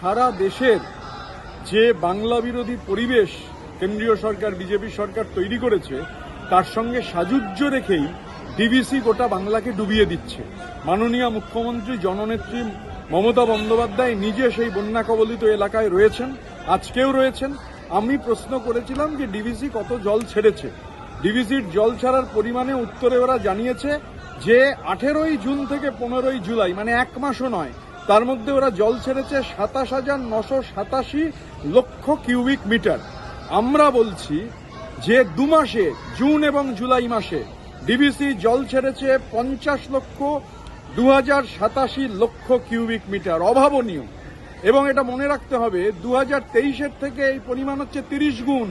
সারা দেশের যে বাংলা বিরোধী পরিবেশ কেন্দ্রীয় সরকার বিজেপি সরকার তৈরি করেছে তার সঙ্গে সাযুজ্য রেখেই ডিভিসি গোটা বাংলাকে ডুবিয়ে দিচ্ছে। মাননীয় মুখ্যমন্ত্রী জননেত্রী মমতা বন্দ্যোপাধ্যায় নিজে সেই বন্যা কবলিত এলাকায় রয়েছেন, আজকেও রয়েছেন। আমি প্রশ্ন করেছিলাম যে ডিভিসি কত জল ছেড়েছে। ডিভিসির জল ছাড়ার পরিমাণে উত্তরে ওরা জানিয়েছে যে 18ই জুন থেকে 15ই জুলাই, মানে এক মাসও নয়, তার মধ্যে ওরা জল ছেড়েছে 27,987 লক্ষ কিউবিক মিটার। আমরা বলছি যে 2 মাসে, জুন এবং জুলাই মাসে ডিভিসি জল ছেড়েছে 50,02,087 লক্ষ কিউবিক মিটার। অভাবনীয়। এবং এটা মনে রাখতে হবে 2023-এর থেকে এই পরিমাণ হচ্ছে 30 গুণ,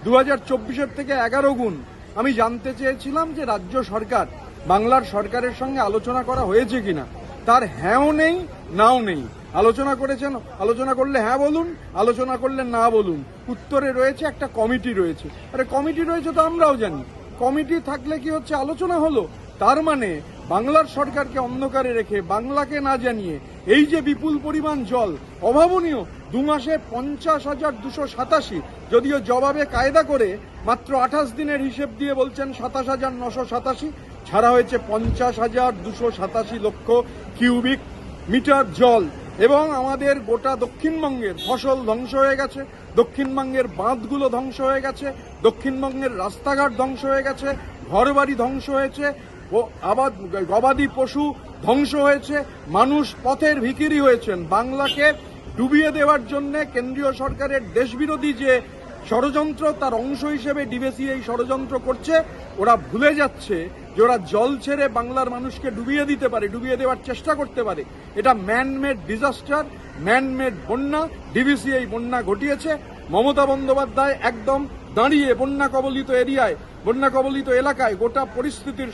2024-এর থেকে 11 গুণ। আমি জানতে চেয়েছিলাম যে রাজ্য সরকার, বাংলার সরকারের সঙ্গে আলোচনা করা হয়েছে কিনা। তার হ্যাঁও নেই, নাও নেই। আলোচনা করেছেন, আলোচনা করলে হ্যাঁ বলুন, আলোচনা করলে না বলুন। উত্তরে রয়েছে একটা কমিটি রয়েছে। আরে কমিটি রয়েছে তো আমরাও জানি। কমিটি থাকলে কি হচ্ছে, আলোচনা হলো। তার মানে বাংলার সরকারকে অন্ধকারে রেখে, বাংলাকে না জানিয়ে এই যে বিপুল পরিমাণ জল, অভাবনীয়। 2 মাসে 50,287, যদিও জবাবে কায়দা করে মাত্র 28 দিনের হিসেব দিয়ে বলছেন 27,987, ছাড়া হয়েছে 50,287 লক্ষ কিউবিক মিটার জল। এবং আমাদের গোটা দক্ষিণবঙ্গের ফসল ধ্বংস হয়ে গেছে, দক্ষিণবঙ্গের বাঁধগুলো ধ্বংস হয়ে গেছে, দক্ষিণবঙ্গের রাস্তাঘাট ধ্বংস হয়ে গেছে, ঘরবাড়ি ধ্বংস হয়েছে, গবাদি পশু ধ্বংস হয়েছে, মানুষ পথের ভিখিরি হয়েছেন। বাংলাকে ডুবিয়ে দেওয়ার জন্য কেন্দ্রীয় সরকারের দেশবিরোধী যে ষড়যন্ত্র, তার অংশ হিসেবে ডিভিসি এই ষড়যন্ত্র করছে। ওরা ভুলে যাচ্ছে যে ওরা জল ছেড়ে বাংলার মানুষকে ডুবিয়ে দিতে পারে, ডুবিয়ে দেওয়ার চেষ্টা করতে পারে। এটা ম্যানমেড ডিজাস্টার, ম্যানমেড বন্যা। ডিভিসি এই বন্যা ঘটিয়েছে। মমতা বন্দ্যোপাধ্যায় একদম দাঁড়িয়ে বন্যা কবলিত এরিয়ায়, বন্যা কবলিত এলাকায় গোটা পরিস্থিতির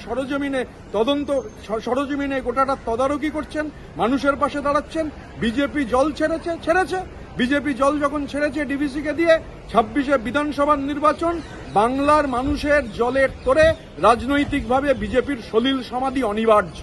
সরজমিনে গোটাটা তদারকি করছেন, মানুষের পাশে দাঁড়াচ্ছেন। বিজেপি জল ছেড়েছে। বিজেপি জল যখন ছেড়েছে ডিভিসিকে দিয়ে, 26-এ বিধানসভার নির্বাচন, বাংলার মানুষের জলের তোরে রাজনৈতিকভাবে বিজেপির সলিল সমাধি অনিবার্য।